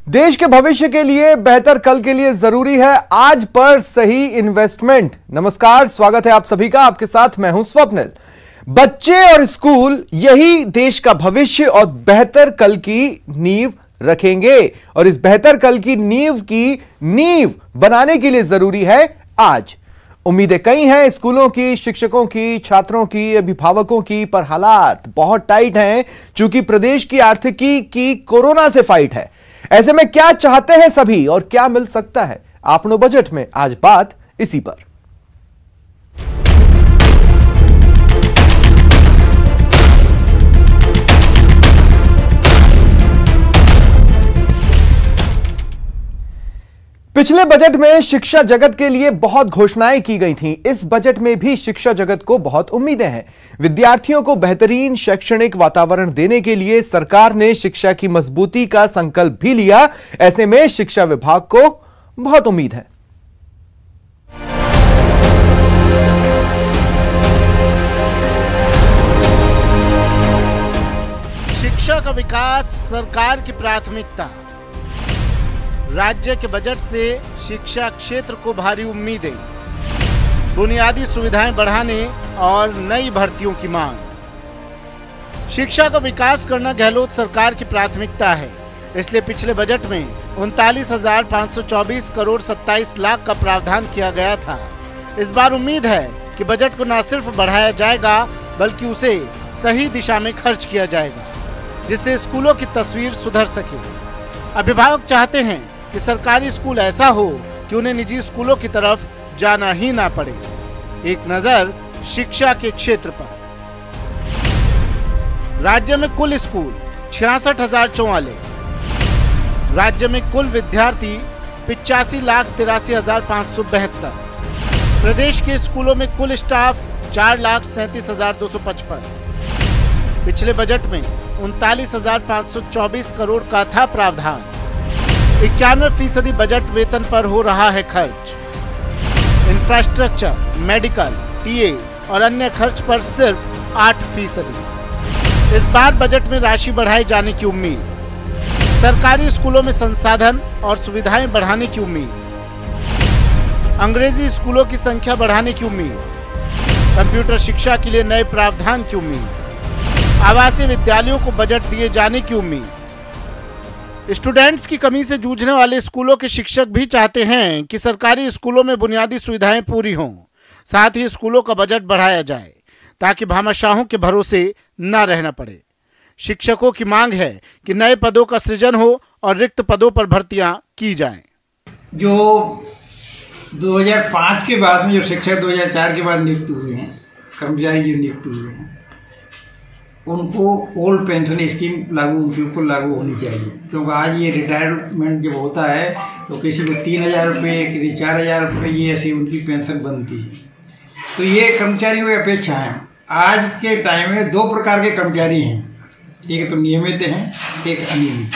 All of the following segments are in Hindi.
देश के भविष्य के लिए, बेहतर कल के लिए जरूरी है आज पर सही इन्वेस्टमेंट। नमस्कार, स्वागत है आप सभी का। आपके साथ मैं हूं स्वप्निल। बच्चे और स्कूल यही देश का भविष्य और बेहतर कल की नींव रखेंगे और इस बेहतर कल की नींव बनाने के लिए जरूरी है आज। उम्मीदें कई हैं स्कूलों की, शिक्षकों की, छात्रों की, अभिभावकों की, पर हालात बहुत टाइट हैं क्योंकि प्रदेश की आर्थिकी की कोरोना से फाइट है। ऐसे में क्या चाहते हैं सभी और क्या मिल सकता है? आपनो बजट में आज बात इसी पर। पिछले बजट में शिक्षा जगत के लिए बहुत घोषणाएं की गई थीं। इस बजट में भी शिक्षा जगत को बहुत उम्मीदें हैं। विद्यार्थियों को बेहतरीन शैक्षणिक वातावरण देने के लिए सरकार ने शिक्षा की मजबूती का संकल्प भी लिया। ऐसे में शिक्षा विभाग को बहुत उम्मीद है। शिक्षा का विकास सरकार की प्राथमिकता। राज्य के बजट से शिक्षा क्षेत्र को भारी उम्मीदें, बुनियादी सुविधाएं बढ़ाने और नई भर्तियों की मांग। शिक्षा का विकास करना गहलोत सरकार की प्राथमिकता है, इसलिए पिछले बजट में 39,524 करोड़ 27 लाख का प्रावधान किया गया था। इस बार उम्मीद है कि बजट को न सिर्फ बढ़ाया जाएगा बल्कि उसे सही दिशा में खर्च किया जाएगा, जिससे स्कूलों की तस्वीर सुधर सके। अभिभावक चाहते हैं कि सरकारी स्कूल ऐसा हो कि उन्हें निजी स्कूलों की तरफ जाना ही ना पड़े। एक नजर शिक्षा के क्षेत्र पर। राज्य में कुल स्कूल 66,044। राज्य में कुल विद्यार्थी 85,83,572। प्रदेश के स्कूलों में कुल स्टाफ 4,37,255। पिछले बजट में 39,524 करोड़ का था प्रावधान। 91% बजट वेतन पर हो रहा है खर्च। इंफ्रास्ट्रक्चर, मेडिकल, टीए और अन्य खर्च पर सिर्फ 8%। इस बार बजट में राशि बढ़ाए जाने की उम्मीद। सरकारी स्कूलों में संसाधन और सुविधाएं बढ़ाने की उम्मीद। अंग्रेजी स्कूलों की संख्या बढ़ाने की उम्मीद। कंप्यूटर शिक्षा के लिए नए प्रावधान की उम्मीद। आवासीय विद्यालयों को बजट दिए जाने की उम्मीद। स्टूडेंट्स की कमी से जूझने वाले स्कूलों के शिक्षक भी चाहते हैं कि सरकारी स्कूलों में बुनियादी सुविधाएं पूरी हों। साथ ही स्कूलों का बजट बढ़ाया जाए ताकि भामाशाहों के भरोसे न रहना पड़े। शिक्षकों की मांग है कि नए पदों का सृजन हो और रिक्त पदों पर भर्तियां की जाएं। जो 2005 के बाद में जो शिक्षक 2004 के बाद नियुक्त हुए हैं, कर्मचारी जो नियुक्त हुए हैं, उनको ओल्ड पेंशन स्कीम उनके ऊपर लागू होनी चाहिए। क्योंकि आज ये रिटायरमेंट जब होता है तो किसी को 3,000 रुपये, किसी 4,000 रुपये, ये ऐसी उनकी पेंशन बनती है। तो ये कर्मचारियों की अपेक्षा है। आज के टाइम में 2 प्रकार के कर्मचारी हैं, एक तो नियमित हैं, एक अनियमित।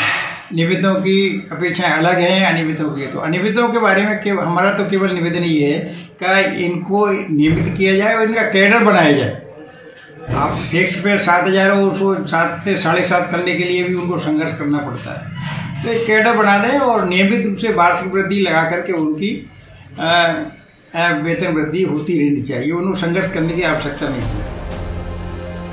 नियमितों की अपेक्षाएं अलग हैं अनियमितों की। तो अनियमितों के बारे में हमारा तो केवल निवेदन ये है कि इनको नियमित किया जाए और इनका कैडर बनाया जाए। आप फिक्स पे 7,000 हो, उसको 7 से 7.5 करने के लिए भी उनको संघर्ष करना पड़ता है। तो एक कैडर बना दें और नियमित रूप से वार्षिक वृद्धि लगा करके उनकी वेतन वृद्धि होती रहनी चाहिए। उनको संघर्ष करने की आवश्यकता नहीं है।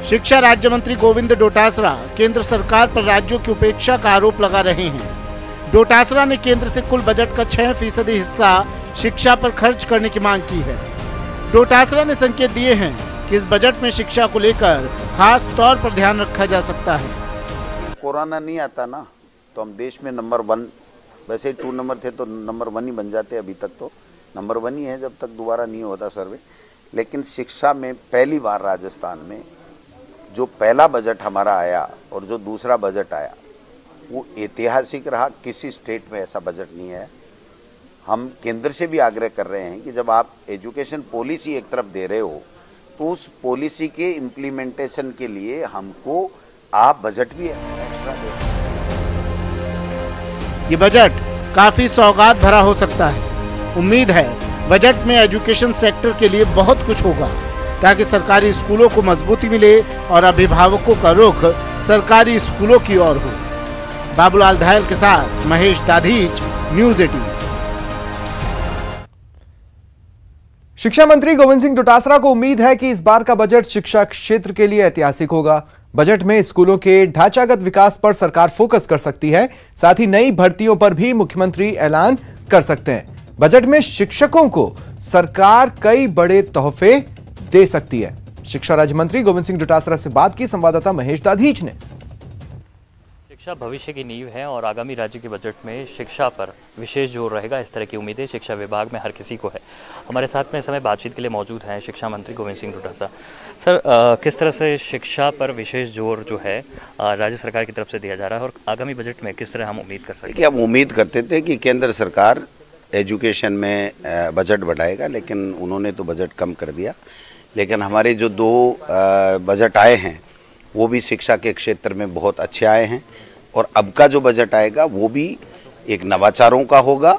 शिक्षा राज्य मंत्री गोविंद डोटासरा केंद्र सरकार पर राज्यों की उपेक्षा का आरोप लगा रहे हैं। डोटासरा ने केंद्र से कुल बजट का 6% हिस्सा शिक्षा पर खर्च करने की मांग की है। डोटासरा ने संकेत दिए हैं कि इस बजट में शिक्षा को लेकर खास तौर पर ध्यान रखा जा सकता है। कोरोना नहीं आता ना तो हम देश में नंबर 1, वैसे 2 नंबर थे तो नंबर 1 ही बन जाते। अभी तक तो नंबर 1 ही है जब तक दोबारा नहीं होता सर्वे। लेकिन शिक्षा में पहली बार राजस्थान में जो पहला बजट हमारा आया और जो दूसरा बजट आया वो ऐतिहासिक रहा। किसी स्टेट में ऐसा बजट नहीं है। हम केंद्र से भी आग्रह कर रहे हैं कि जब आप एजुकेशन पॉलिसी एक तरफ दे रहे हो तो उस पॉलिसी के इम्प्लीमेंटेशन के लिए हमको आप बजट भी एक्स्ट्रा दे। ये बजट काफी सौगात भरा हो सकता है। उम्मीद है बजट में एजुकेशन सेक्टर के लिए बहुत कुछ होगा ताकि सरकारी स्कूलों को मजबूती मिले और अभिभावकों का रुख सरकारी स्कूलों की ओर हो। बाबूलाल धायल के साथ महेश दाधीच, न्यूज़ 18। शिक्षा मंत्री गोविंद सिंह डोटासरा को उम्मीद है कि इस बार का बजट शिक्षा क्षेत्र के लिए ऐतिहासिक होगा। बजट में स्कूलों के ढांचागत विकास पर सरकार फोकस कर सकती है, साथ ही नई भर्तियों पर भी मुख्यमंत्री ऐलान कर सकते हैं। बजट में शिक्षकों को सरकार कई बड़े तोहफे दे सकती है। शिक्षा राज्य मंत्री गोविंद सिंह डोटासरा से बात की संवाददाता महेश दाधीच ने। शिक्षा भविष्य की नींव है और आगामी राज्य के बजट में शिक्षा पर विशेष जोर रहेगा, इस तरह की उम्मीदें शिक्षा विभाग में हर किसी को है। हमारे साथ में इस समय बातचीत के लिए मौजूद हैं शिक्षा मंत्री गोविंद सिंह डोटासरा। सर, किस तरह से शिक्षा पर विशेष जोर जो है राज्य सरकार की तरफ से दिया जा रहा है और आगामी बजट में किस तरह हम उम्मीद कर सकते हैं? देखिए, हम उम्मीद करते थे कि केंद्र सरकार एजुकेशन में बजट बढ़ाएगा, लेकिन उन्होंने तो बजट कम कर दिया। लेकिन हमारे जो 2 बजट आए हैं वो भी शिक्षा के क्षेत्र में बहुत अच्छे आए हैं, और अब का जो बजट आएगा वो भी एक नवाचारों का होगा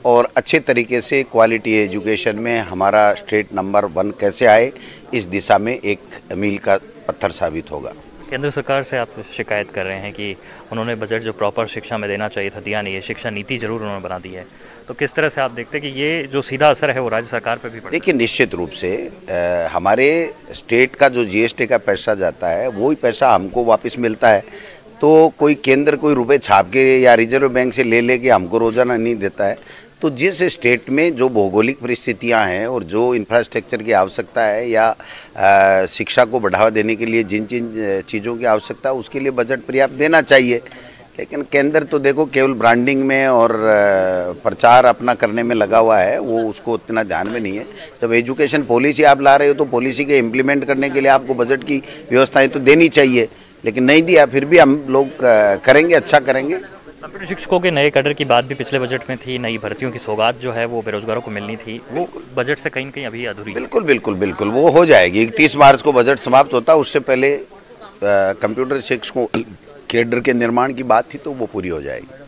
और अच्छे तरीके से क्वालिटी एजुकेशन में हमारा स्टेट नंबर 1 कैसे आए, इस दिशा में एक मील का पत्थर साबित होगा। केंद्र सरकार से आप शिकायत कर रहे हैं कि उन्होंने बजट जो प्रॉपर शिक्षा में देना चाहिए था दिया नहीं है, शिक्षा नीति जरूर उन्होंने बना दी है, तो किस तरह से आप देखते हैं कि ये जो सीधा असर है वो राज्य सरकार पे भी पड़ता है? देखिए, निश्चित रूप से हमारे स्टेट का जो जीएसटी का पैसा जाता है वही पैसा हमको वापस मिलता है। तो कोई केंद्र कोई रुपए छाप के या रिजर्व बैंक से ले के हमको रोजाना नहीं देता है। तो जिस स्टेट में जो भौगोलिक परिस्थितियां हैं और जो इंफ्रास्ट्रक्चर की आवश्यकता है या शिक्षा को बढ़ावा देने के लिए जिन जिन चीज़ों की आवश्यकता है उसके लिए बजट पर्याप्त देना चाहिए। लेकिन केंद्र तो देखो केवल ब्रांडिंग में और प्रचार अपना करने में लगा हुआ है, वो उसको उतना ध्यान में नहीं है। जब एजुकेशन पॉलिसी आप ला रहे हो तो पॉलिसी के इम्प्लीमेंट करने के लिए आपको बजट की व्यवस्थाएं तो देनी चाहिए, लेकिन नहीं दिया। फिर भी हम लोग करेंगे, अच्छा करेंगे। कंप्यूटर शिक्षकों के नए कैडर की बात भी पिछले बजट में थी, नई भर्तियों की सौगात जो है वो बेरोजगारों को मिलनी थी, वो बजट से कहीं न कहीं अभी अधूरी। बिल्कुल बिल्कुल बिल्कुल वो हो जाएगी। 31 मार्च को बजट समाप्त होता है, उससे पहले कंप्यूटर शिक्षकों कैडर के निर्माण की बात थी तो वो पूरी हो जाएगी।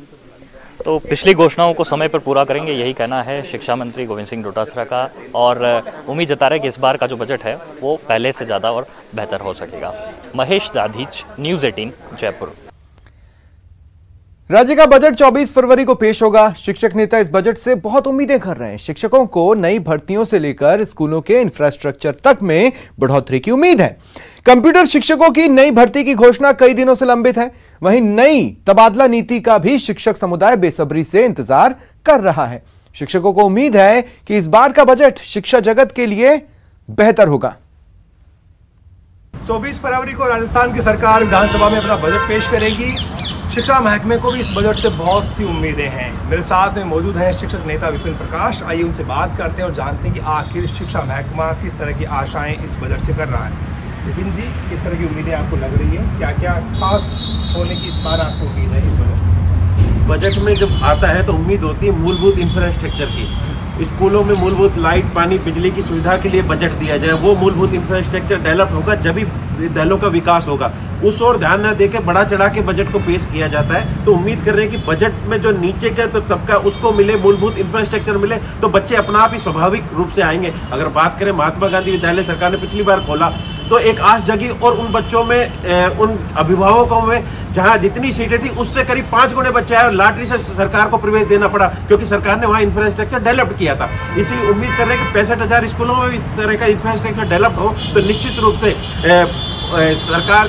तो पिछली घोषणाओं को समय पर पूरा करेंगे, यही कहना है शिक्षा मंत्री गोविंद सिंह डोटासरा का, और उम्मीद जता रहे कि इस बार का जो बजट है वो पहले से ज़्यादा और बेहतर हो सकेगा। महेश दाधीच, न्यूज़ 18, जयपुर। राज्य का बजट 24 फरवरी को पेश होगा। शिक्षक नेता इस बजट से बहुत उम्मीदें कर रहे हैं। शिक्षकों को नई भर्तियों से लेकर स्कूलों के इंफ्रास्ट्रक्चर तक में बढ़ोतरी की उम्मीद है। कंप्यूटर शिक्षकों की नई भर्ती की घोषणा कई दिनों से लंबित है। वहीं नई तबादला नीति का भी शिक्षक समुदाय बेसब्री से इंतजार कर रहा है। शिक्षकों को उम्मीद है कि इस बार का बजट शिक्षा जगत के लिए बेहतर होगा। 24 फरवरी को राजस्थान की सरकार विधानसभा में अपना बजट पेश करेगी। शिक्षा महकमे को भी इस बजट से बहुत सी उम्मीदें हैं। मेरे साथ में मौजूद हैं शिक्षक नेता विपिन प्रकाश। आइए उनसे बात करते हैं और जानते हैं कि आखिर शिक्षा महकमा किस तरह की आशाएं इस बजट से कर रहा है। विपिन जी, किस तरह की उम्मीदें आपको लग रही है? क्या क्या खास होने की इस बार आपको उम्मीद है इस बजट से? बजट में जब आता है तो उम्मीद होती है मूलभूत इंफ्रास्ट्रक्चर की। स्कूलों में मूलभूत लाइट, पानी, बिजली की सुविधा के लिए बजट दिया जाए। वो मूलभूत इंफ्रास्ट्रक्चर डेवलप होगा जब ही विद्यालयों का विकास होगा। उस ओर ध्यान न देकर बड़ा चढ़ा के बजट को पेश किया जाता है। तो उम्मीद कर रहे हैं कि बजट में जो नीचे का तो तबका उसको मिले, मूलभूत इंफ्रास्ट्रक्चर मिले, तो बच्चे अपना आप ही स्वाभाविक रूप से आएंगे। अगर बात करें महात्मा गांधी विद्यालय, सरकार ने पिछली बार खोला तो एक आस जगी और उन बच्चों में, उन अभिभावकों में जहां जितनी सीटें थी उससे करीब 5 गुने बच्चे आए और लॉटरी से सरकार को प्रवेश देना पड़ा, क्योंकि सरकार ने वहां इंफ्रास्ट्रक्चर डेवलप किया था। इसी उम्मीद कर रहे हैं कि 65,000 स्कूलों में इस तरह का इंफ्रास्ट्रक्चर डेवलप हो तो निश्चित रूप से सरकार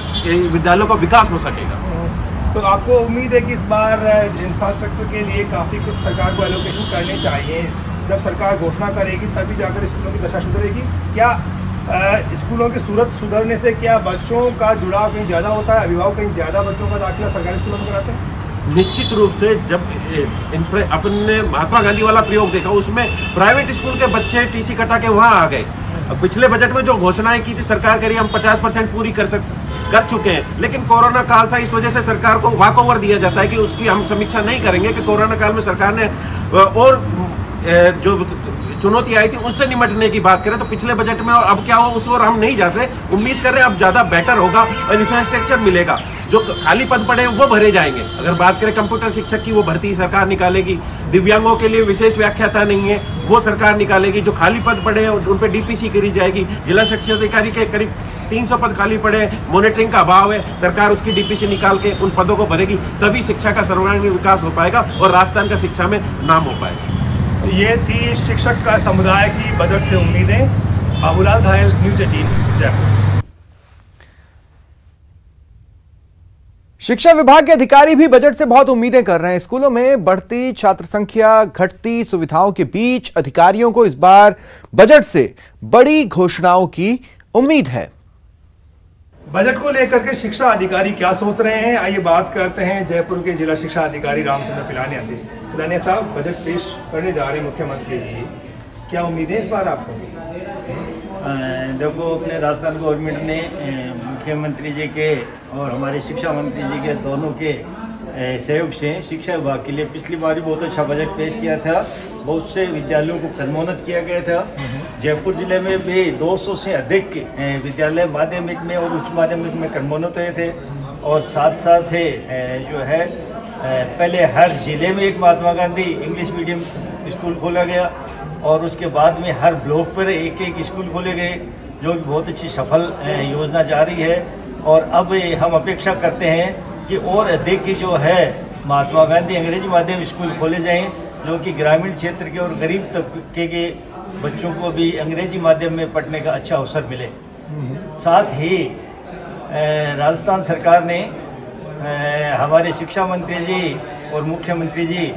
विद्यालयों का विकास हो सकेगा। तो आपको उम्मीद है कि इस बार इंफ्रास्ट्रक्चर के लिए काफ़ी कुछ सरकार को एलोकेशन करने चाहिए। जब सरकार घोषणा करेगी तभी जाकर स्कूलों की दशा सुधरेगी। क्या स्कूलों की सूरत सुधरने से क्या बच्चों का जुड़ाव कहीं ज़्यादा होता है? अभिभावक कहीं ज़्यादा बच्चों का दाखिला सरकारी स्कूलों में कराते हैं? निश्चित रूप से जब अपने महात्मा गांधी वाला प्रयोग देखा, उसमें प्राइवेट स्कूल के बच्चे टीसी कटा के वहाँ आ गए। पिछले बजट में जो घोषणाएं की थी सरकार करी, हम 50% पूरी कर चुके हैं, लेकिन कोरोना काल था, इस वजह से सरकार को वॉक ओवर दिया जाता है कि उसकी हम समीक्षा नहीं करेंगे कि कोरोना काल में सरकार ने और जो चुनौती आई थी उससे निपटने की बात करें तो पिछले बजट में और अब क्या हो उस ओर हम नहीं जाते। उम्मीद कर रहे हैं अब ज़्यादा बेटर होगा और इंफ्रास्ट्रक्चर मिलेगा। जो खाली पद पड़े हैं वो भरे जाएंगे। अगर बात करें कंप्यूटर शिक्षक की, वो भर्ती सरकार निकालेगी। दिव्यांगों के लिए विशेष व्याख्याता नहीं है, वो सरकार निकालेगी। जो खाली पद पड़े हैं उन पर डीपीसी करी जाएगी। जिला शिक्षा अधिकारी के करीब 300 पद खाली पड़े हैं, मॉनिटरिंग का अभाव है, सरकार उसकी डीपीसी निकाल के उन पदों को भरेगी, तभी शिक्षा का सर्वांगीण विकास हो पाएगा और राजस्थान का शिक्षा में नाम हो पाएगा। ये थी शिक्षक का समुदाय की बजट से उम्मीदें। बाबूलाल धायल, न्यूज़ 18 जयपुर। शिक्षा विभाग के अधिकारी भी बजट से बहुत उम्मीदें कर रहे हैं। स्कूलों में बढ़ती छात्र संख्या, घटती सुविधाओं के बीच अधिकारियों को इस बार बजट से बड़ी घोषणाओं की उम्मीद है। बजट को लेकर के शिक्षा अधिकारी क्या सोच रहे हैं, आइए बात करते हैं जयपुर के जिला शिक्षा अधिकारी रामचंद्र पिलानिया से। पिलानिया साहब, बजट पेश करने जा रहे हैं मुख्यमंत्री जी, क्या उम्मीदें इस बार आपको? देखो, अपने राजस्थान गवर्नमेंट ने मुख्यमंत्री जी के और हमारे शिक्षा मंत्री जी के दोनों के सहयोग से शिक्षा विभाग के लिए पिछली बार भी बहुत अच्छा बजट पेश किया था। बहुत से विद्यालयों को क्रमोन्नत किया गया था। जयपुर जिले में भी 200 से अधिक विद्यालय माध्यमिक में और उच्च माध्यमिक में क्रमोन्नत हुए थे। और साथ साथ जो है पहले हर जिले में एक Mahatma Gandhi English medium school खोला गया और उसके बाद में हर ब्लॉक पर एक एक स्कूल खोले गए, जो कि बहुत अच्छी सफल योजना जारी है। और अब हम अपेक्षा करते हैं कि और अधिक जो है महात्मा गांधी अंग्रेजी माध्यम स्कूल खोले जाएं, जो कि ग्रामीण क्षेत्र के और गरीब तबके के बच्चों को भी अंग्रेजी माध्यम में पढ़ने का अच्छा अवसर मिले। साथ ही राजस्थान सरकार ने हमारे शिक्षा मंत्री जी और मुख्यमंत्री जी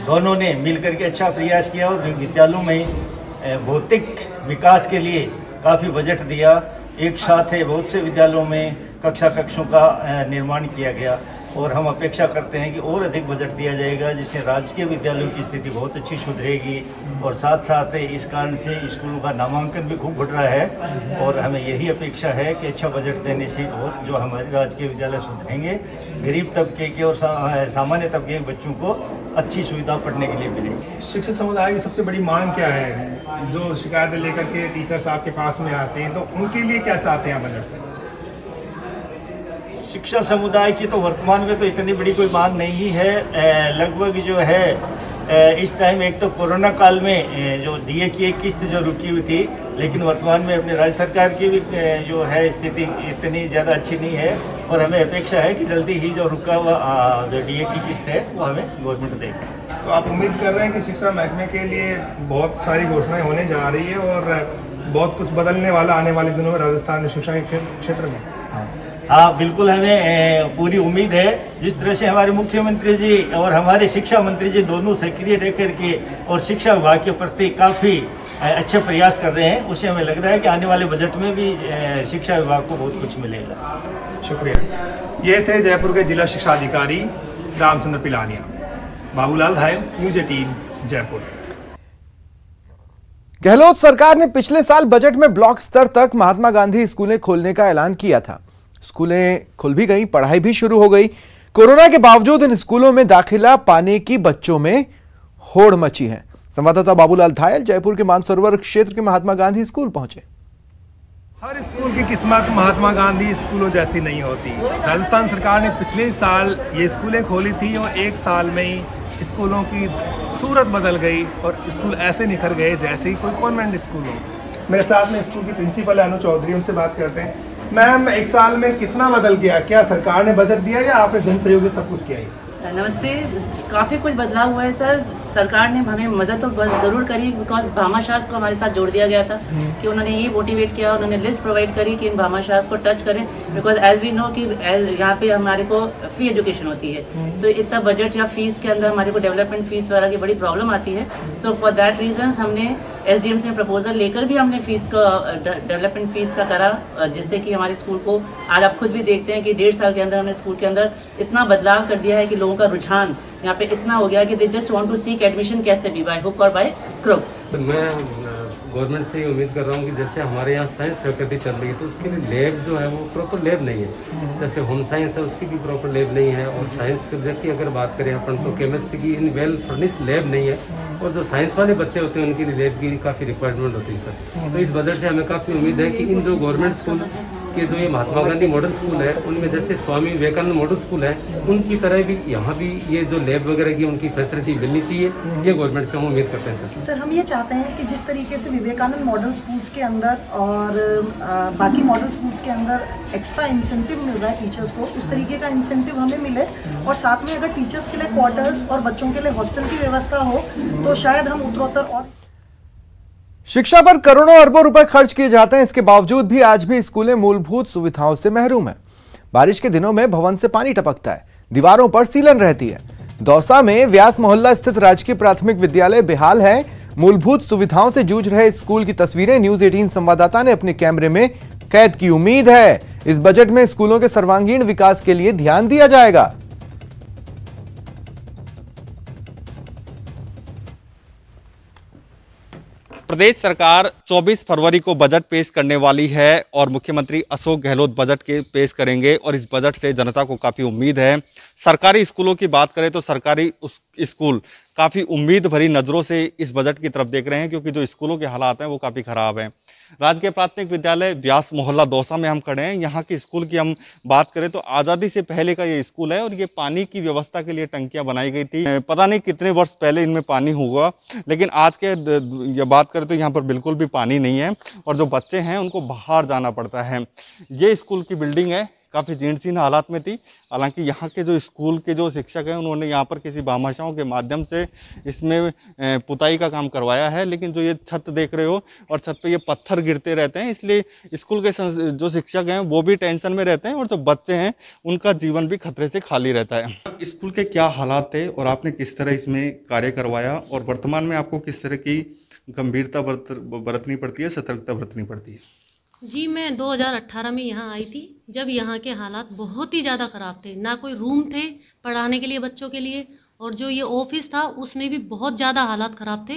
दोनों ने मिलकर के अच्छा प्रयास किया और विद्यालयों में भौतिक विकास के लिए काफ़ी बजट दिया। एक साथ बहुत से विद्यालयों में कक्षों का निर्माण किया गया और हम अपेक्षा करते हैं कि और अधिक बजट दिया जाएगा, जिससे राजकीय विद्यालयों की स्थिति बहुत अच्छी सुधरेगी। और साथ साथ इस कारण से स्कूलों का नामांकन भी खूब बढ़ रहा है और हमें यही अपेक्षा है कि अच्छा बजट देने से और जो हमारे राजकीय विद्यालय सुधरेंगे, गरीब तबके के और सामान्य तबके के बच्चों को अच्छी सुविधा पढ़ने के लिए मिलेगी। शिक्षक समुदाय की सबसे बड़ी मांग क्या है? जो शिकायतें लेकर के टीचर्स आपके पास में आते हैं, तो उनके लिए क्या चाहते हैं बजट से? शिक्षा समुदाय की तो वर्तमान में तो इतनी बड़ी कोई मांग नहीं है। लगभग जो है इस टाइम एक तो कोरोना काल में जो डीए की एक किस्त जो रुकी हुई थी, लेकिन वर्तमान में अपने राज्य सरकार की भी जो है स्थिति इतनी ज़्यादा अच्छी नहीं है और हमें अपेक्षा है कि जल्दी ही जो रुका हुआ जो डीए की किस्त है वो हमें गवर्नमेंट देगी। तो आप उम्मीद कर रहे हैं कि शिक्षा महकमे के लिए बहुत सारी घोषणाएं होने जा रही है और बहुत कुछ बदलने वाला आने वाले दिनों में राजस्थान शिक्षा के क्षेत्र में? हाँ, बिल्कुल, हमें पूरी उम्मीद है। जिस तरह से हमारे मुख्यमंत्री जी और हमारे शिक्षा मंत्री जी दोनों सक्रिय रह करके और शिक्षा विभाग के प्रति काफ़ी अच्छे प्रयास कर रहे हैं, उससे हमें लग रहा है कि आने वाले बजट में भी शिक्षा विभाग को बहुत कुछ मिलेगा। शुक्रिया। ये थे जयपुर के जिला शिक्षा अधिकारी रामचंद्र पिलानिया। बाबूलाल धायल, न्यूज़ 18 जयपुर। गहलोत सरकार ने पिछले साल बजट में ब्लॉक स्तर तक महात्मा गांधी स्कूलें खोलने का ऐलान किया था। स्कूलें खुल भी गई, पढ़ाई भी शुरू हो गई। कोरोना के बावजूद इन स्कूलों में दाखिला पाने की बच्चों में होड़ मची है। संवाददाता बाबूलाल धायल जयपुर के मानसरोवर क्षेत्र के महात्मा गांधी स्कूल पहुंचे। हर स्कूल की किस्मत महात्मा गांधी स्कूलों जैसी नहीं होती। राजस्थान सरकार ने पिछले साल ये स्कूलें खोली थी और एक साल में ही स्कूलों की सूरत बदल गई और स्कूल ऐसे निखर गए जैसे ही कोई कॉन्वेंट स्कूल हो। मेरे साथ में स्कूल की प्रिंसिपल अनु चौधरी, उनसे बात करते हैं। मैम, एक साल में कितना बदल गया? क्या सरकार ने बजट दिया या आपने जन सहयोग से सब कुछ किया है? नमस्ते। काफ़ी कुछ बदलाव हुआ है सर। सरकार ने हमें मदद तो ज़रूर करी, बिकॉज भामाशाह को हमारे साथ जोड़ दिया गया था कि उन्होंने ये मोटिवेट किया, उन्होंने लिस्ट प्रोवाइड करी कि इन भामाशाह को टच करें, बिकॉज एज वी नो कि यहाँ पे हमारे को फ्री एजुकेशन होती है, तो इतना बजट या फीस के अंदर हमारे को डेवलपमेंट फीस वगैरह की बड़ी प्रॉब्लम आती है। सो फॉर दैट रीजन हमने SDM से प्रपोजल लेकर भी हमने फीस का डेवलपमेंट फीस का करा, जिससे कि हमारे स्कूल को आज आप खुद भी देखते हैं कि 1.5 साल के अंदर हमने स्कूल के अंदर इतना बदलाव कर दिया है कि लोगों का रुझान यहाँ पे इतना हो गया कि they just want to seek admission, कैसे भी बाय हुक और बाय क्रुक। मैं गवर्नमेंट से उम्मीद कर रहा हूँ कि जैसे हमारे यहाँ साइंस फैकल्टी चल रही है तो उसके लिए लैब जो है वो प्रॉपर लैब नहीं है। जैसे होम साइंस है उसकी भी प्रॉपर लैब नहीं है और साइंस सब्जेक्ट की अगर बात करें अपन तो केमिस्ट्री की इन वेल फर्निश्ड लैब नहीं है और जो साइंस वाले बच्चे होते हैं उनकी लैब की काफ़ी रिक्वायरमेंट होती है सर। तो इस बजट से हमें काफ़ी उम्मीद है कि इन जो गवर्नमेंट स्कूल के जो ये महात्मा गांधी मॉडल स्कूल है उनमें जैसे स्वामी विवेकानंद मॉडल स्कूल है उनकी तरह भी यहाँ भी ये जो लैब वगैरह की उनकी फैसिलिटी मिलनी चाहिए, ये गवर्नमेंट से हम उम्मीद करते हैं। सर हम ये चाहते हैं कि जिस तरीके से विवेकानंद मॉडल स्कूल्स के अंदर और बाकी मॉडल स्कूल्स के अंदर एक्स्ट्रा इंसेंटिव मिल रहा है टीचर्स को, उस तरीके का इंसेंटिव हमें मिले और साथ में अगर टीचर्स के लिए क्वार्टर्स और बच्चों के लिए हॉस्टल की व्यवस्था हो तो शायद हम उत्तरोत्तर और शिक्षा पर करोड़ों अरबों रुपए खर्च किए जाते हैं, इसके बावजूद भी आज भी स्कूलें मूलभूत सुविधाओं से महरूम है। बारिश के दिनों में भवन से पानी टपकता है, दीवारों पर सीलन रहती है। दौसा में व्यास मोहल्ला स्थित राजकीय प्राथमिक विद्यालय बेहाल है। मूलभूत सुविधाओं से जूझ रहे स्कूल की तस्वीरें न्यूज 18 संवाददाता ने अपने कैमरे में कैद की। उम्मीद है इस बजट में स्कूलों के सर्वांगीण विकास के लिए ध्यान दिया जाएगा। प्रदेश सरकार 24 फरवरी को बजट पेश करने वाली है और मुख्यमंत्री अशोक गहलोत बजट के पेश करेंगे और इस बजट से जनता को काफ़ी उम्मीद है। सरकारी स्कूलों की बात करें तो सरकारी स्कूल काफ़ी उम्मीद भरी नज़रों से इस बजट की तरफ देख रहे हैं, क्योंकि जो स्कूलों के हालात हैं वो काफ़ी ख़राब हैं। राजकीय प्राथमिक विद्यालय व्यास मोहल्ला दौसा में हम खड़े हैं। यहाँ के स्कूल की हम बात करें तो आज़ादी से पहले का ये स्कूल है और ये पानी की व्यवस्था के लिए टंकियाँ बनाई गई थी। पता नहीं कितने वर्ष पहले इनमें पानी होगा, लेकिन आज के ये बात करें तो यहाँ पर बिल्कुल भी पानी नहीं है और जो बच्चे हैं उनको बाहर जाना पड़ता है। ये स्कूल की बिल्डिंग है, काफ़ी जीर्ण हालात में थी। हालांकि यहाँ के जो स्कूल के जो शिक्षक हैं उन्होंने यहाँ पर किसी भामाशाहों के माध्यम से इसमें पुताई का काम करवाया है, लेकिन जो ये छत देख रहे हो और छत पे ये पत्थर गिरते रहते हैं, इसलिए स्कूल के जो शिक्षक हैं वो भी टेंशन में रहते हैं और जो बच्चे हैं उनका जीवन भी खतरे से खाली रहता है। स्कूल के क्या हालात थे और आपने किस तरह इसमें कार्य करवाया और वर्तमान में आपको किस तरह की गंभीरता बरतनी पड़ती है, सतर्कता बरतनी पड़ती है? जी, मैं 2018 में यहाँ आई थी, जब यहाँ के हालात बहुत ही ज़्यादा ख़राब थे। ना कोई रूम थे पढ़ाने के लिए बच्चों के लिए, और जो ये ऑफिस था उसमें भी बहुत ज़्यादा हालात ख़राब थे।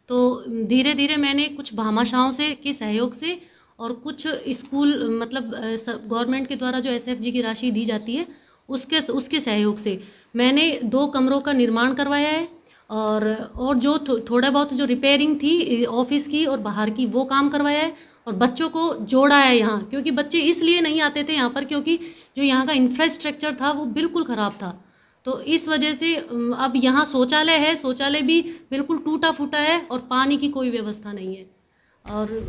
तो धीरे धीरे मैंने कुछ भामाशाहों से के सहयोग से और कुछ स्कूल मतलब गवर्नमेंट के द्वारा जो SFG की राशि दी जाती है उसके सहयोग से मैंने 2 कमरों का निर्माण करवाया है और जो थोड़ा बहुत जो रिपेयरिंग थी ऑफिस की और बाहर की वो काम करवाया है और बच्चों को जोड़ा है यहाँ, क्योंकि बच्चे इसलिए नहीं आते थे यहाँ पर क्योंकि जो यहाँ का इंफ्रास्ट्रक्चर था वो बिल्कुल ख़राब था। तो इस वजह से अब यहाँ शौचालय है, शौचालय भी बिल्कुल टूटा फूटा है और पानी की कोई व्यवस्था नहीं है। और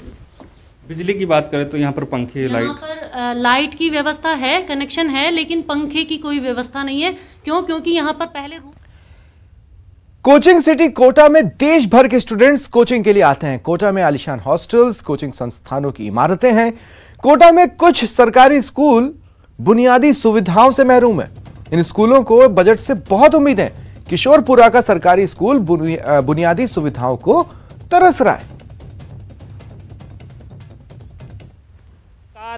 बिजली की बात करें तो यहाँ पर पंखे लाइट की व्यवस्था है, कनेक्शन है, लेकिन पंखे की कोई व्यवस्था नहीं है। क्योंकि यहाँ पर पहले कोचिंग सिटी कोटा में देश भर के स्टूडेंट्स कोचिंग के लिए आते हैं। कोटा में आलीशान हॉस्टल्स, कोचिंग संस्थानों की इमारतें हैं। कोटा में कुछ सरकारी स्कूल बुनियादी सुविधाओं से महरूम है। इन स्कूलों को बजट से बहुत उम्मीद है। किशोरपुरा का सरकारी स्कूल बुनियादी सुविधाओं को तरस रहा है।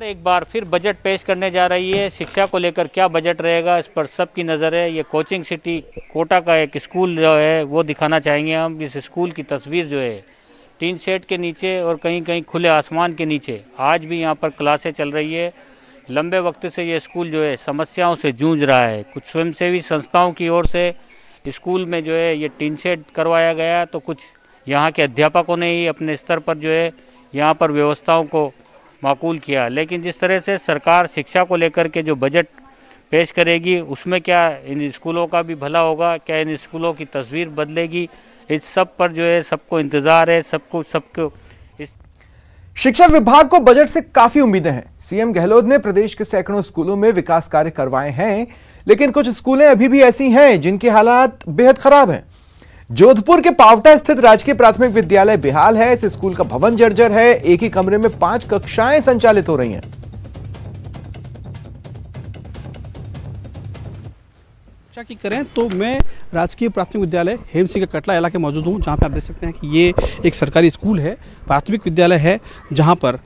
एक बार फिर बजट पेश करने जा रही है। शिक्षा को लेकर क्या बजट रहेगा इस पर सबकी नज़र है। ये कोचिंग सिटी कोटा का एक स्कूल जो है वो दिखाना चाहेंगे हम। इस स्कूल की तस्वीर जो है टीन शेड के नीचे और कहीं कहीं खुले आसमान के नीचे आज भी यहाँ पर क्लासें चल रही है। लंबे वक्त से ये स्कूल जो है समस्याओं से जूझ रहा है। कुछ स्वयंसेवी संस्थाओं की ओर से स्कूल में जो है ये टीन शेड करवाया गया, तो कुछ यहाँ के अध्यापकों ने ही अपने स्तर पर जो है यहाँ पर व्यवस्थाओं को माकूल किया। लेकिन जिस तरह से सरकार शिक्षा को लेकर के जो बजट पेश करेगी उसमें क्या इन स्कूलों का भी भला होगा, क्या इन स्कूलों की तस्वीर बदलेगी, इस सब पर जो है सबको इंतजार है। सबको इस शिक्षा विभाग को बजट से काफी उम्मीदें हैं। सीएम गहलोत ने प्रदेश के सैकड़ों स्कूलों में विकास कार्य करवाए हैं, लेकिन कुछ स्कूलें अभी भी ऐसी हैं जिनके हालात बेहद खराब हैं। जोधपुर के पावटा स्थित राजकीय प्राथमिक विद्यालय बेहाल है। इस स्कूल का भवन जर्जर है। एक ही कमरे में 5 कक्षाएं संचालित हो रही हैं। शिक्षा की करें तो मैं राजकीय प्राथमिक विद्यालय हेम सिंह का कटला इलाके मौजूद हूं, जहां पे आप देख सकते हैं कि ये एक सरकारी स्कूल है, प्राथमिक विद्यालय है, जहां पर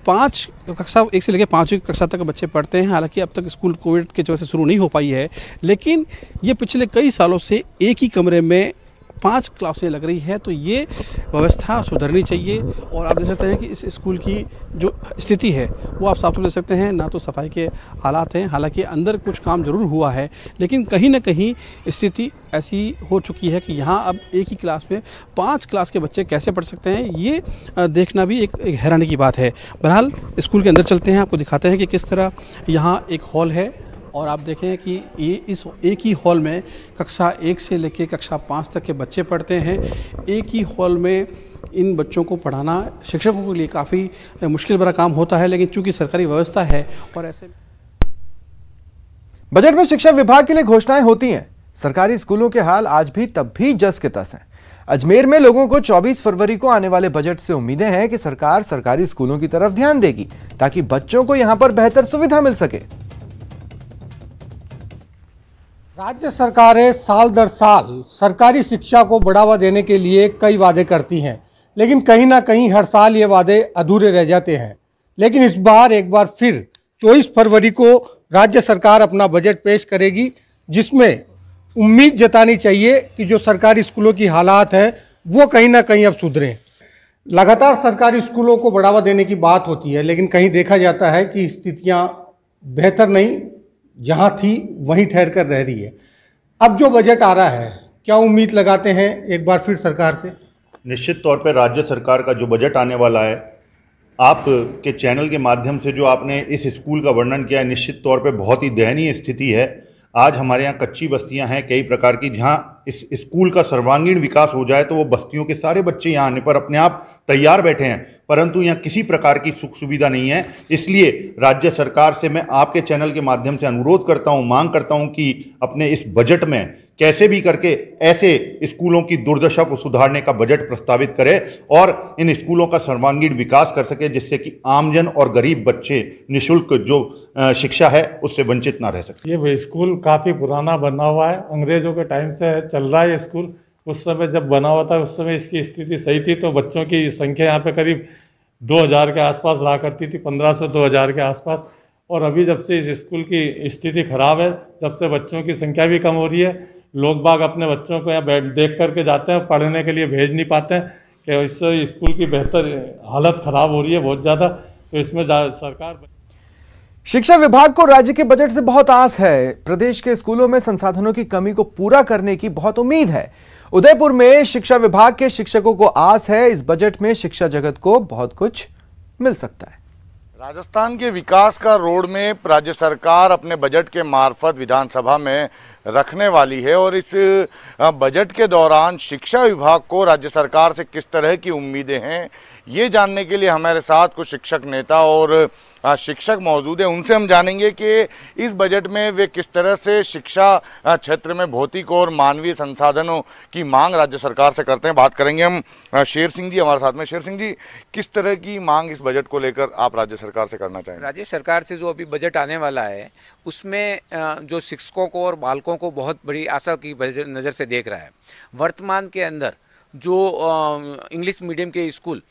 5 कक्षा 1 से लेकर 5वीं कक्षा तक बच्चे पढ़ते हैं। हालांकि अब तक स्कूल कोविड की वजह से शुरू नहीं हो पाई है, लेकिन ये पिछले कई सालों से एक ही कमरे में 5 क्लासें लग रही है, तो ये व्यवस्था सुधरनी चाहिए। और आप देख सकते हैं कि इस स्कूल की जो स्थिति है वो आप साफ तौर देख सकते हैं, ना तो सफाई के हालात हैं, हालांकि अंदर कुछ काम जरूर हुआ है, लेकिन कहीं ना कहीं स्थिति ऐसी हो चुकी है कि यहाँ अब एक ही क्लास में 5 क्लास के बच्चे कैसे पढ़ सकते हैं, ये देखना भी एक हैरानी की बात है। बहरहाल स्कूल के अंदर चलते हैं, आपको दिखाते हैं कि किस तरह यहाँ एक हॉल है और आप देखें कि ये इस एक ही हॉल में कक्षा 1 से लेकर कक्षा 5 तक के बच्चे पढ़ते हैं। एक ही हॉल में इन बच्चों को पढ़ाना शिक्षकों के लिए काफ़ी मुश्किल भरा काम होता है, लेकिन चूंकि सरकारी व्यवस्था है और ऐसे बजट में शिक्षा विभाग के लिए घोषणाएं होती हैं। सरकारी स्कूलों के हाल आज भी तब भी जस के तस हैं। अजमेर में लोगों को 24 फरवरी को आने वाले बजट से उम्मीदें हैं कि सरकार सरकारी स्कूलों की तरफ ध्यान देगी ताकि बच्चों को यहां पर बेहतर सुविधा मिल सके। राज्य सरकारें साल दर साल सरकारी शिक्षा को बढ़ावा देने के लिए कई वादे करती हैं, लेकिन कहीं ना कहीं हर साल ये वादे अधूरे रह जाते हैं। लेकिन इस बार एक बार फिर 24 फरवरी को राज्य सरकार अपना बजट पेश करेगी, जिसमें उम्मीद जतानी चाहिए कि जो सरकारी स्कूलों की हालात हैं वो कहीं ना कहीं अब सुधरें। लगातार सरकारी स्कूलों को बढ़ावा देने की बात होती है, लेकिन कहीं देखा जाता है कि स्थितियां बेहतर नहीं, जहां थी वहीं ठहर कर रह रही है। अब जो बजट आ रहा है, क्या उम्मीद लगाते हैं एक बार फिर सरकार से? निश्चित तौर पर राज्य सरकार का जो बजट आने वाला है, आपके चैनल के माध्यम से जो आपने इस स्कूल का वर्णन किया है, निश्चित तौर पर बहुत ही दयनीय स्थिति है। आज हमारे यहाँ कच्ची बस्तियां हैं कई प्रकार की, जहाँ इस स्कूल का सर्वांगीण विकास हो जाए तो वो बस्तियों के सारे बच्चे यहाँ आने पर अपने आप तैयार बैठे हैं, परंतु यहाँ किसी प्रकार की सुख सुविधा नहीं है। इसलिए राज्य सरकार से मैं आपके चैनल के माध्यम से अनुरोध करता हूँ, मांग करता हूँ कि अपने इस बजट में कैसे भी करके ऐसे स्कूलों की दुर्दशा को सुधारने का बजट प्रस्तावित करे और इन स्कूलों का सर्वांगीण विकास कर सके, जिससे कि आमजन और गरीब बच्चे निःशुल्क जो शिक्षा है उससे वंचित ना रह सके। ये स्कूल काफ़ी पुराना बना हुआ है, अंग्रेजों के टाइम से चल रहा है ये स्कूल। उस समय जब बना हुआ था उस समय इसकी स्थिति सही थी, तो बच्चों की संख्या यहाँ पे करीब 2000 के आसपास रहा करती थी, 1500-2000 के आसपास। और अभी जब से इस स्कूल की स्थिति खराब है, जब से बच्चों की संख्या भी कम हो रही है, लोग बाग अपने बच्चों को यहाँ देख करके जाते हैं, पढ़ने के लिए भेज नहीं पाते हैं कि इससे स्कूल की बेहतर हालत ख़राब हो रही है बहुत ज़्यादा। तो इसमें सरकार शिक्षा विभाग को राज्य के बजट से बहुत आस है। प्रदेश के स्कूलों में संसाधनों की कमी को पूरा करने की बहुत उम्मीद है। उदयपुर में शिक्षा विभाग के शिक्षकों को आस है, इस बजट में शिक्षा जगत को बहुत कुछ मिल सकता है। राजस्थान के विकास का रोड मैप राज्य सरकार अपने बजट के मार्फत विधानसभा में रखने वाली है और इस बजट के दौरान शिक्षा विभाग को राज्य सरकार से किस तरह की उम्मीदें हैं, ये जानने के लिए हमारे साथ कुछ शिक्षक नेता और शिक्षक मौजूद हैं। उनसे हम जानेंगे कि इस बजट में वे किस तरह से शिक्षा क्षेत्र में भौतिक और मानवीय संसाधनों की मांग राज्य सरकार से करते हैं। बात करेंगे हम शेर सिंह जी हमारे साथ में। शेर सिंह जी, किस तरह की मांग इस बजट को लेकर आप राज्य सरकार से करना चाहेंगे? राज्य सरकार से जो अभी बजट आने वाला है उसमें जो शिक्षकों को और बालकों को बहुत बड़ी आशा की नज़र से देख रहा है। वर्तमान के अंदर जो इंग्लिश मीडियम के स्कूल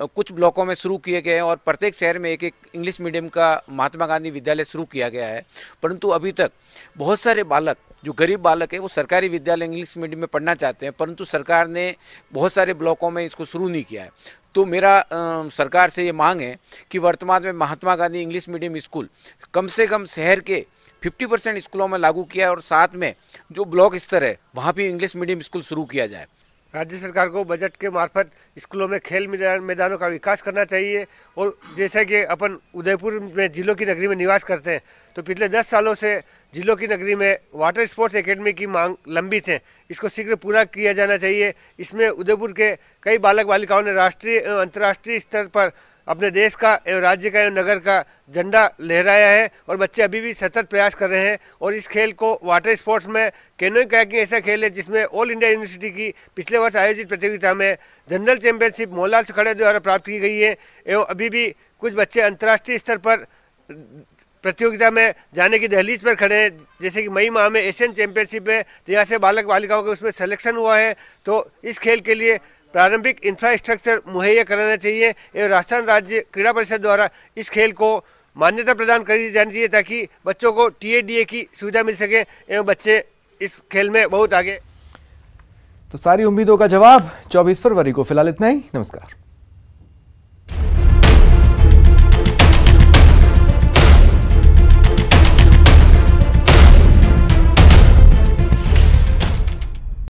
कुछ ब्लॉकों में शुरू किए गए हैं और प्रत्येक शहर में एक एक इंग्लिश मीडियम का महात्मा गांधी विद्यालय शुरू किया गया है, परंतु अभी तक बहुत सारे बालक जो गरीब बालक है वो सरकारी विद्यालय इंग्लिश मीडियम में पढ़ना चाहते हैं, परंतु सरकार ने बहुत सारे ब्लॉकों में इसको शुरू नहीं किया है। तो मेरा सरकार से ये मांग है कि वर्तमान में Mahatma Gandhi English medium school कम से कम शहर के 50% स्कूलों में लागू किया है और साथ में जो ब्लॉक स्तर है वहाँ भी इंग्लिश मीडियम स्कूल शुरू किया जाए। राज्य सरकार को बजट के मार्फत स्कूलों में खेल मैदानों का विकास करना चाहिए। और जैसा कि अपन उदयपुर में जिलों की नगरी में निवास करते हैं, तो पिछले 10 सालों से जिलों की नगरी में वाटर स्पोर्ट्स एकेडमी की मांग लंबित है, इसको शीघ्र पूरा किया जाना चाहिए। इसमें उदयपुर के कई बालक बालिकाओं ने राष्ट्रीय एवं अंतर्राष्ट्रीय स्तर पर अपने देश का एवं राज्य का एवं नगर का झंडा लहराया है और बच्चे अभी भी सतत प्रयास कर रहे हैं। और इस खेल को वाटर स्पोर्ट्स में कैनोइंग कायाकिंग ऐसा खेल है जिसमें ऑल इंडिया यूनिवर्सिटी की पिछले वर्ष आयोजित प्रतियोगिता में जनरल चैंपियनशिप मोहनलाल खड़े द्वारा प्राप्त की गई है एवं अभी भी कुछ बच्चे अंतर्राष्ट्रीय स्तर पर प्रतियोगिता में जाने की दहलीज पर खड़े हैं। जैसे कि मई माह में एशियन चैंपियनशिप में यहाँ से बालक बालिकाओं का उसमें सिलेक्शन हुआ है, तो इस खेल के लिए प्रारंभिक इंफ्रास्ट्रक्चर मुहैया कराना चाहिए एवं राजस्थान राज्य क्रीड़ा परिषद द्वारा इस खेल को मान्यता प्रदान करी जानी चाहिए ताकि बच्चों को TADA की सुविधा मिल सके एवं बच्चे इस खेल में बहुत आगे। तो सारी उम्मीदों का जवाब 24 फरवरी को। फिलहाल इतना ही, नमस्कार।